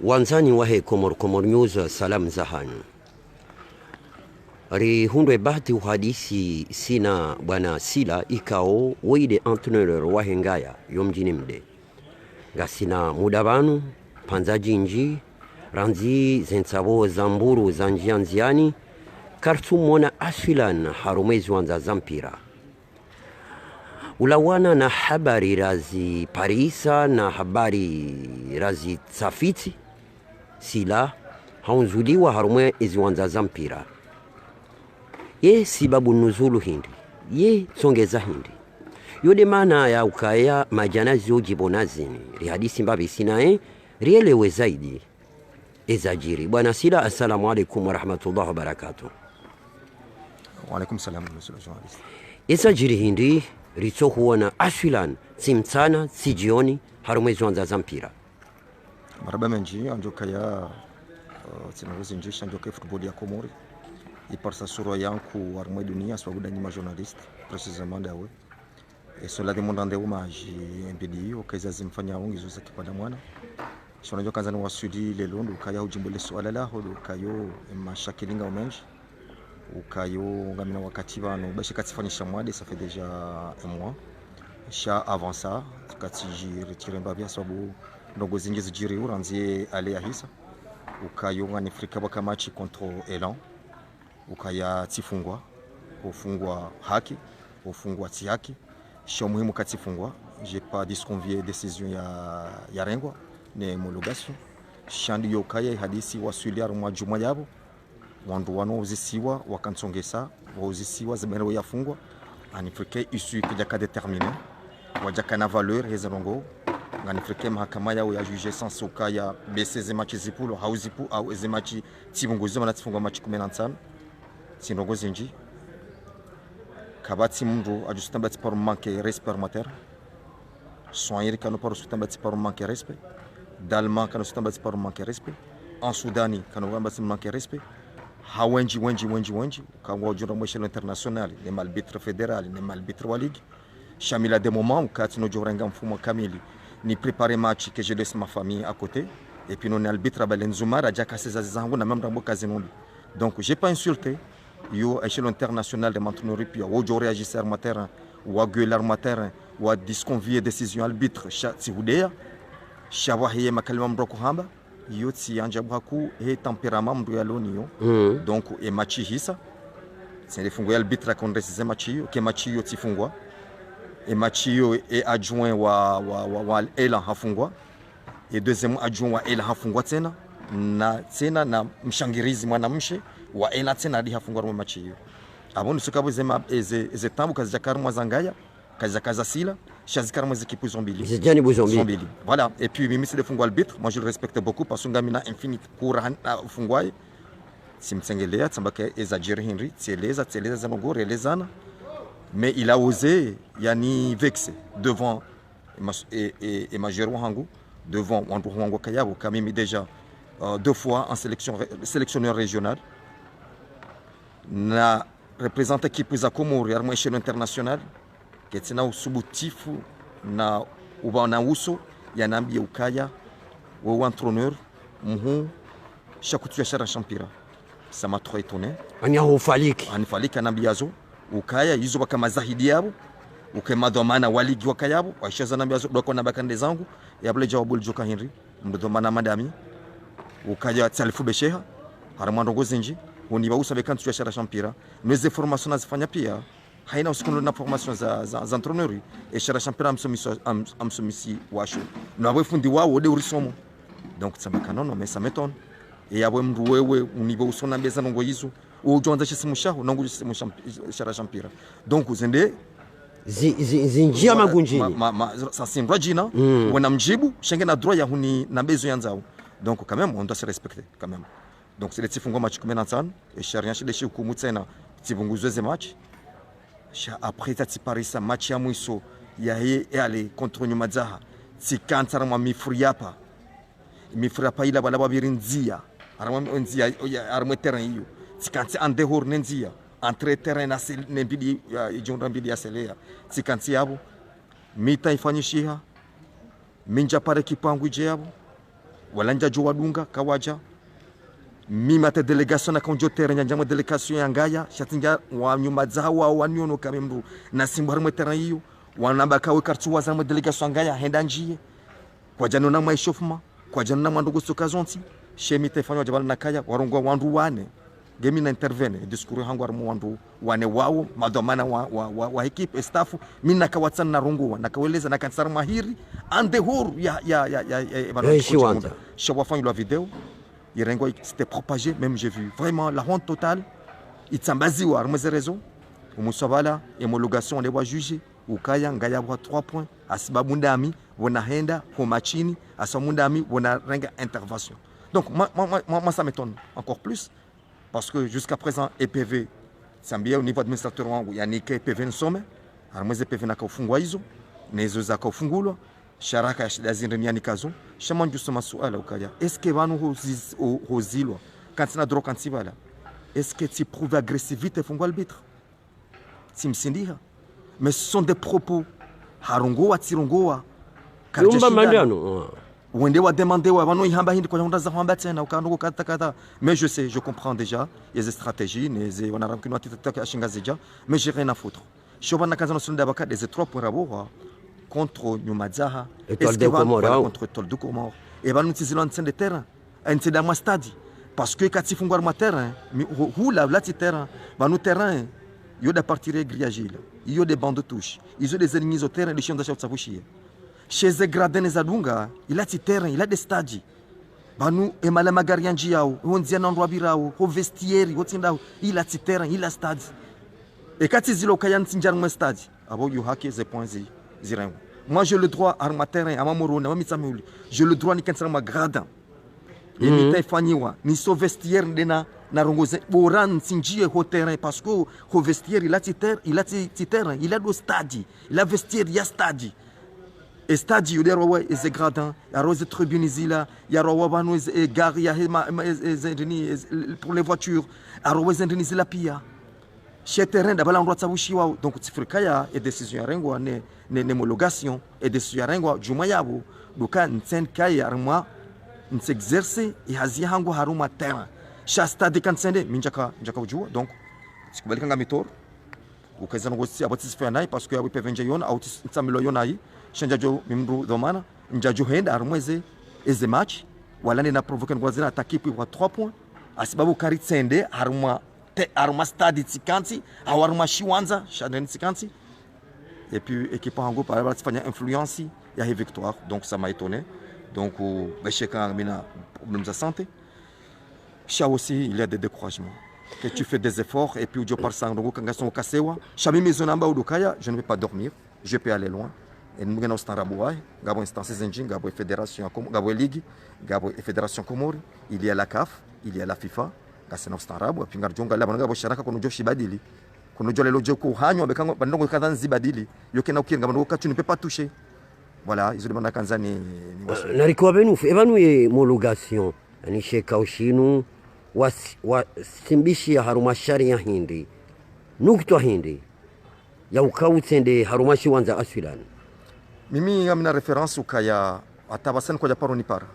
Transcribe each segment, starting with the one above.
Wanzani wahe Komor News salam zahanu. Ri hundwe bahati uhadisi sina bwana Sila ikao weide entraîneur wahe ngaya yomjini mde. Gasina muda banu panzaji nji ranzi zensabo zamburu zanjianziani kartumona asfilan harumezi wanza zampira. Ulawana na habari razi Parisa na habari razi Tsafiti Sila haunzuliwa harume iziwanza zampira. Ye sibabu nuzulu hindi, ye songeza hindi. Yode mana ya ukaya majanazi ujibonazini, rihadisi mbabi sinae, rielewe zaidi. Ezajiri. Bwana Sila, assalamu alaikum wa rahmatullahi wa barakatuh. Wa alaikum salam wa rahmatullahi. Ezajiri hindi, rito huwana asfilan, simtana, sijioni, harume iziwanza zampira. Maraba menji, anjoka ya tinagozi njishi, anjoka ya football ya Komori. Iparsa sura yanku armoi dunia swabuda nyima journaliste précisément dawe et cela demandande hommage impedi okaza zimfanya ongi zo zakipanda mwana shona jo kanza wa sudi lelo ukaya ujimbole swala la hodo kayo mashakilinga omenji ukayo ngamina wakati bano bashikatifanyisha mwade ça fait déjà un mois sha avant ça tukati retiré mbabia sababu ndogo zingi zijiri uranzie ale ya hisa ukayo ngani Afrika baka match contre Elan ukaya tifungwa ufungwa haki ufungwa tihaki sha muhimu katifungwa j'ai pas disconvié décision ya rengwa ne homologation shandi yokaya hadisi wasuliar mwa juma yabo wandu wano uzisiwa wakansongesa uzisiwa zimero yafungwa en africain issu que jaka déterminer wajaka na valeur hezarongo en africain mahakama yao ya juger sans ukaya bese match zipulo hauzipu au match tibunguzo na tifungwa match 15 sinogozi nji kabati mundu ajustambati par manque respect mater soigner kanu par sustambati par manque respect dalma kanu sustambati par manque respect en soudani kanu sustambati manque respect hawenji wenji kangwa jura mweshelo international ne malbitre fédéral ne malbitre wa ligue shamila des moments quand no jorenga mfumo kamili ni préparer match que je laisse ma famille à côté et puis non arbitre balenzuma raja kaseza zangu na membre mboka zinumbi donc j'ai pas insulté yo échelon international de m'entraîneur puis au jour réagisseur matin ou gueuler matin ou disconvier décision arbitre si hudea shawahiye makalima mbroko hamba yo ti anjabaku et tempérament mdu yaloni yo donc et match hisa c'est les fungwa arbitre contre ces match yo que match yo ti fungwa et match yo et adjoint wa Elan hafungwa et deuxième adjoint wa Elan hafungwa tena na mshangirizi mwanamshe wa Elan tena hadi hafungwa kwa match hiyo abone sukabo zema eze tambu kazi za karma zangaya kazi Sila shazikara mwezi kipu zombili zijani zombili voilà et puis mimi c'est le fungwa arbitre moi je le respecte beaucoup parce que ngamina infinite kura fungwaye simtsengelea tsambaka exagere Henry tseleza zanogore elezana mais il a osé yani vexer devant et majeur wangu devant wangu kayabo quand même déjà 2 fois en sélectionneur régional na représente équipe za Komori à échelle internationale ketina usubutifu na ubana uso yanambia ukaya wa entraîneur muhu shakutu ya shara champira ça m'a trop étonné anifaliki anambiazo ukaya hizo baka mazahidi yabo ukema domana waligi wakayabo washaza nambiazo doko na bakande zangu yabule jawabu joka Henry mdomana madami ukaya talifu besheha haramando gozinji uniba usabe kantu ya shara champira neze formation nazifanya pia haina usikunu na formation za entraîneur et shara champira amsomisi washo na wefundi wao de urisomo donc tsambaka non mais ça m'étonne et yabo mndu wewe uniba usona mbeza nongo yizo ujonza chisimushaho nongo chisimusha shara champira donc uzende zinjia magunjini ça simba jina wana mjibu shenge na droit ya huni na bezo yanzao donc quand même on doit se respecter quand même donc c'est le tifungo match 15 et charien chez les hukumu tena tivunguzo ze match sha après tati Parisa match ya mwiso ya ale contre Nyumadzaha tikantara mwa mifuriapa ila bala babirinzia aramwe aramwe terrain hiyo tikanti en dehors nenzia entre terrain na nembidi ijonda mbidi ya selea tikanti yabo mita ifanyishiha minja pare kipangu ije yabo walanja jo wadunga kawaja mimi ate delegation na konjo terrain njama delegation ya ngaya shatinga wa nyuma zawa wanyono kamemru na simbu harmo terrain hiyo wanamba kawe kartu wazama delegation ngaya henda njie kwa jano na maishofuma kwa jano na mandugo sokazonti shemi tefanywa jabal na kaya warongo wandu wane gemi na intervene discours hangu harmo wandu wane wao madomana wa equipe staff mimi nakawatsana na rongo na kaweleza na kansar mahiri ande hor ya Shiwanza shawafanya la vidéo Irengo c'était propagé, même j'ai vu vraiment la honte totale. Itsambaziwa armeze réseau. Umusabala homologation les voit juger. Ukaya ngaya wa 3 points. Asibabunda ami wona henda homachini asamunda ami wona renga intervention. Donc moi ça m'étonne encore plus parce que jusqu'à présent EPV sambia au niveau administrateur wangu yanike EPV nsome. Armeze EPV nakafungwa hizo. Nezo zakafungulwa. Sharaka ya shida zindani kazo shaman justement suala ukaya est-ce que vanu hozilwa kantina droit kantibala est-ce que tu prouves agressivité fungwa arbitre simsindiha mais ce sont des propos harongoa tirongoa yumba mandano wende wa demander wa vanu ihamba hindi kwa honda za hamba tena ukanduko kata mais je comprends déjà les stratégies les on a ramkino atitaka ashinga zija mais j'ai rien à foutre shobana kazano sunda baka des 3 points rabo contre Nyumadzaha Étoile de Comore contre Étoile de Comore et va nous utiliser l'antenne de terrain un dans ma stade parce que quand il faut voir terrain où la terrain va nous terrain il y a des parties grillagées il y a des bandes de touche ils ont des ennemis au terrain les chiens d'achat de savouchier chez les gradins les adunga il a des terrains il a des stades va nous et malama garianjiao on dit un endroit birao au vestiaire il a des terrain il a stade et quand ils ont kayan tinjar mon stade avant you hacker ces points zirengo. Moi j'ai le droit à ma terrain à ma morona mitsamuli j'ai le droit ni kansara ma grada et mi taifanyiwa ni so vestiaire ndena na rongoze boran sinjie ho terrain parce que ho vestiaire il a terre il a terrain il a do stade il a vestiaire il y a stade et stade il y a roi et gradin il y a rose tribune zila il y a roi banu et gare il y a pour les voitures a roi zendini zila pia chez terrain d'abord l'endroit tsabushiwa donc tsifrikaya et décision rengo ne homologation et décision rengo jumayabo duka ntsen kaya arma ntexercer et hazia hango haruma terrain shasta de kansende minjaka ujua donc sikubalika ngamitor ukazana ngosi abatisifanya nayi parce que abipe venje yona au tsamilo yona yi shanja jo mimru domana njaju henda armweze eze match wala ne na provoquer ngwazina attaquer pour 3 points asibabu karitsende haruma arma stade tikanti awarma shiwanza shadeni tikanti et puis équipe en groupe alors faire influence il y a une victoire donc ça m'a étonné donc chacun mina problème de santé cha aussi il y a des découragements que tu fais des efforts et puis tu pars sans donc quand sont kasewa chami maison namba udukaya je ne vais pas dormir je peux aller loin et nous gagnons staraboua gabo instance zenjing gabo fédération gabo ligue gabo fédération Comore il y a la CAF il y a la FIFA kasena ustaarabu apinga jonga la bananga bosharaka kono joshi badili kono jole lojo ko hanyo bekango bandongo kadhan zibadili yoke na ukinga bango katu ne peut pas toucher voilà ils ont demandé kanzani na rikuwa benu evanu ye homologation ni sheka ushinu wa simbishi ya harumashari ya hindi nukto hindi ya ukautsende harumashi wanza aswilan mimi amna reference ukaya atabasan ko japaro ni para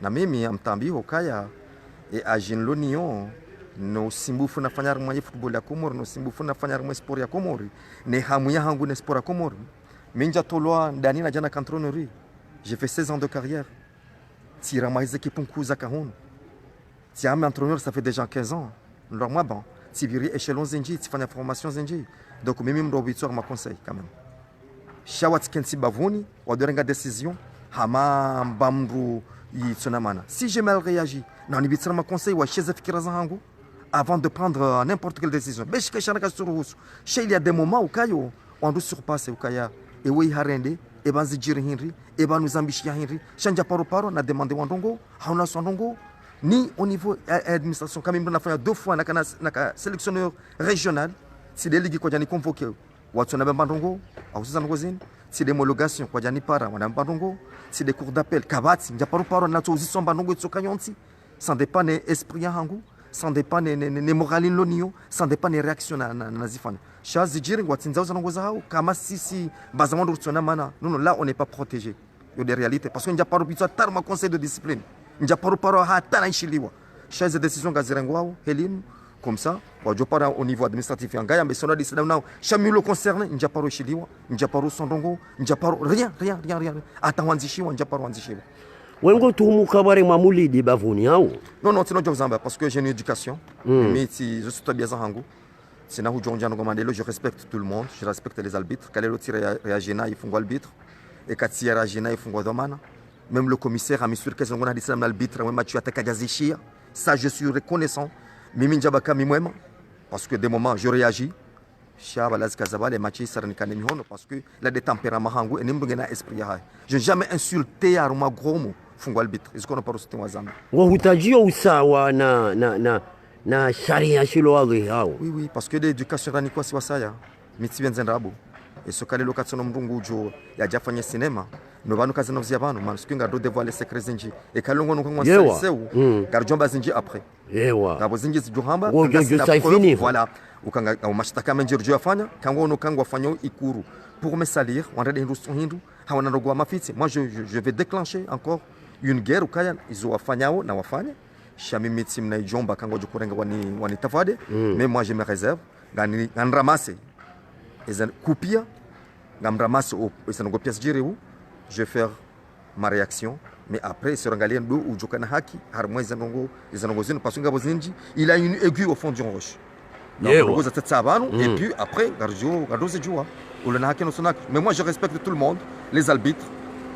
na mimi amtambi ukaya et à L'Union, nos simbufu na fanyar mwa football ya Comore, nos simbufu na fanyar mwa sport ya Comore, ne hamuya hangu ne sport ya Comore. Minja tolwa ndani na jana cantonnerie. J'ai fait 16 ans de carrière. Tira ma équipe nkuza kahon. Tia ma entraîneur ça fait déjà 15 ans. Alors moi bon, tibiri échelon zenji, tifanya formation zenji. Donc mimi mrobitoire ma conseil quand même. Shawat kensi bavoni, wa dorenga décision, hama mbamru si j'ai mal réagi, ma conseil avant de prendre n'importe quelle décision. Il y a des moments où on doit surpasser et oui harende et banzi henry et ban nous ambition henry chanja paro na demandé wandongo hauna sondongo ni au niveau administration quand même on a fait 2 fois na sélectionneur régional si des ligues ko jani convoqué watu na bandongo au sasa ngozini si des homologations kwa jani para wana bandongo si des cours d'appel kabati njaparo na tozi somba ndongo tsokanyonti sans dépendre esprit hangu sans dépendre ne moralin lonio sans dépendre réaction na zifanya chazi jiri ngwatsinza uzanongoza hao kama sisi bazamando tsona mana non là on n'est pas protégé il y a des réalités parce que njaparo pitwa tarma conseil de discipline njaparo paro hata naishiliwa chaise décision gazirengwao helinu comme ça wajopara au niveau administratif yangaya mais sona décidé nao chamilo concerné njaparo ishiliwa njaparo sondongo njaparo rien atawanzishiwa njaparo wanzishiwa wengo tumuka bare mamulidi bavuni hao non tino jozamba parce que j'ai une éducation mais si je suis bien zangu sina hujonja ngo mandelo je respecte tout le monde je respecte les arbitres kalelo tire reagena ifungwa arbitre et katia reagena ifungwa domana même le commissaire a mis sur question on a dit ça l'arbitre moi tu attaque jazishia ça je suis reconnaissant mimi njabaka mimwema parce que des moments je réagis shaba lazikazaba les matchs sarnikane mihono parce que la de tempérament hangu et nimbugena esprit ya je jamais insulté aruma gromo fungwa arbitre est-ce qu'on a pas reçu wazamba ngo hutajio usawa na sharia shilo wali hao oui parce que l'éducation rani kwa si wasaya mitsi benzendabo et ce kalelo katsono mrungu jo ya jafanya cinema no banu kazana vya banu man skinga do dévoiler secret zinji e kalongo no kwa saliseu karjomba zinji après yewa ngabo zinji zijuhamba ngo saifini voilà ukanga au mashtaka menjiro jo afanya kango no kango afanya ikuru pour me salir wandade hindu hawana rogwa mafiti moi je vais déclencher encore une guerre ukaya izo wafanyao na wafanya shami mitsi mna ijomba kango jo kurenga wani tafade mais moi je me réserve ngani nramase ezan kupia ngamramase au esango pièce jirewu je vais faire ma réaction mais après serangalien do ujokana haki harmwe zanongo zino parce que ngabo zinji il a une aiguille au fond du roche donc za tsabanu et puis après gardo zejua ulana haki no sonak mais moi je respecte tout le monde les arbitres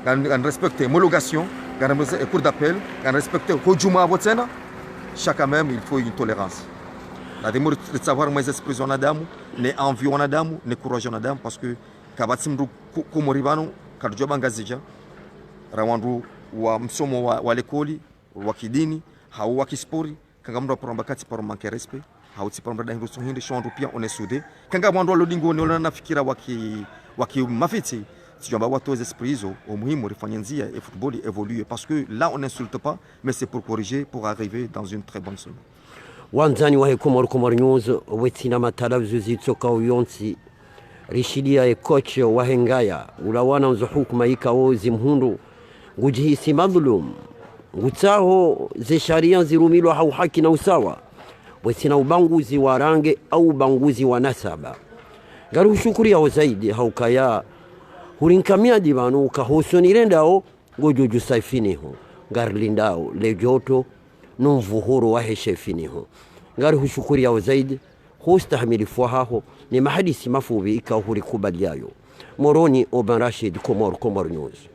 gan respecte homologation gan respecte cour d'appel gan respecte hojuma botena chacun même il faut une tolérance la demande de savoir mes esprits wanadamu ne envie wanadamu ne courage wanadamu parce que kabatsimru kumoribano karjoba ngazija rawandu wa msomo wa lekoli wa kidini hau wa kispori kanga mndo poramba kati por manque respect hau ti poramba dangu so hindi shondu pia on est soudé kanga mwando lodingo ne olana fikira waki mafiti tijomba watu les esprits au muhimu rifanya nzia et football évolue parce que là on n'insulte pas mais c'est pour corriger pour arriver dans une très bonne semaine wanzani wa Komor News wetina matalavu zitsoka uyonsi rishidia e coach wa hengaya ulawana nzuhukuma ikao zimhundu ngujihisi madhlum ngutaho ze sharia zirumilwa hau haki na usawa wetina ubanguzi wa range au ubanguzi wa nasaba garu shukuri ya zaidi haukaya hurinkamia dibanu kahosonirendao ngojoju saifiniho garlindao lejoto numvuhuru wa heshefiniho ngari hushukuri ya zaidi hustahimilifu haho ni mahadisi mafubi ikahuri kubaliayo moroni Oban Rashid Komor News.